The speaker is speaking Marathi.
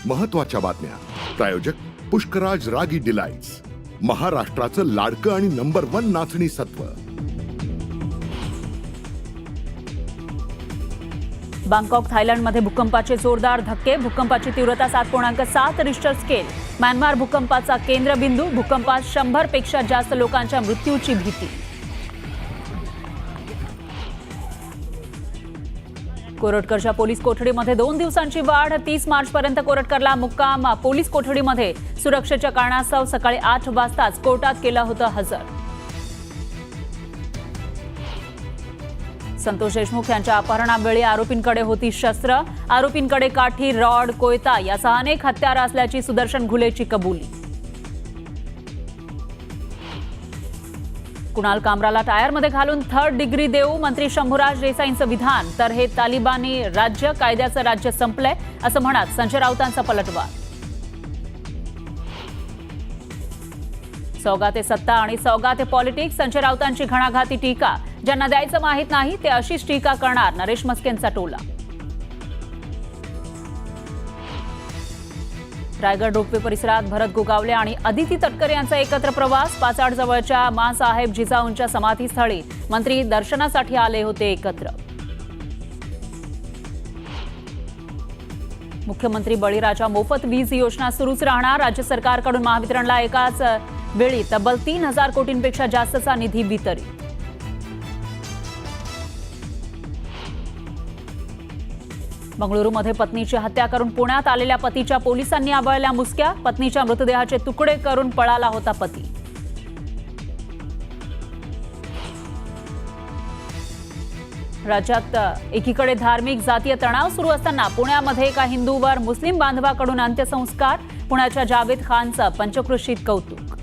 महत्त्वाच्या बातम्या. प्रायोजक पुष्कराज रागी डिलाइट्स, महाराष्ट्राचं लाडकं आणि नंबर 1 नाचणी सत्व. बँकॉक थायलंडमध्ये भूकंपाचे जोरदार धक्के. भूकंपाची तीव्रता 7.7 रिश्टर स्केल. म्यानमार भूकंपाचा केंद्रबिंदू. भूकंपात 100 पेक्षा जास्त लोकांच्या मृत्यूची भीती. कोरटकरच्या पोलीस कोठडीमध्ये 2 दिवसांची वाढ. 30 मार्चपर्यंत कोरटकरला मुक्काम. पोलीस कोठडीमध्ये सुरक्षेच्या कारणास्तव सकाळी 8 वाजताच कोर्टात केलं होतं हजर. संतोष देशमुख यांच्या अपहरणावेळी आरोपींकडे होती शस्त्र. आरोपींकडे काठी, रॉड, कोयता यासह अनेक हत्यारं असल्याची सुदर्शन घुलेची कबुली. कुणाल कामराला टायरमध्ये घालून 3rd डिग्री देऊ, मंत्री शंभूराज देसाईंचं विधान. तर हे तालिबानी राज्य, कायद्याचं राज्य संपलंय असं म्हणत संजय राऊतांचा पलटवार. सौगाते सत्ता आणि सौगाते पॉलिटिक्स. संजय राऊतांची घणाघाती टीका. ज्यांना द्यायचं माहित नाही ते अशीच टीका करणार, नरेश मस्केंचा टोला. रायगड रोपवे परिसरात भरत गोगावले आणि अदिती तटकरे यांचा एकत्र प्रवास. पाचाड जवळच्या माँसाहेब जिजाऊंच्या समाधीस्थळी मंत्री दर्शनासाठी आले होते एकत्र. मुख्यमंत्री बळीराजा मोफत वीज योजना सुरूच राहणार. राज्य सरकारकडून महावितरणला एकाच वेळी तब्बल 3,000 कोटींपेक्षा जास्तचा निधी वितरित. बंगळुरूमध्ये पत्नीची हत्या करून पुण्यात आलेल्या पतीच्या पोलिसांनी आवळल्या मुसक्या. पत्नीच्या मृतदेहाचे तुकडे करून पळाला होता पती. राज्यात एकीकडे धार्मिक जातीय तणाव सुरू असताना पुण्यामध्ये एका हिंदूवर मुस्लिम बांधवाकडून अंत्यसंस्कार. पुण्याच्या जावेद खानचं पंचक्रोशीत कौतुक.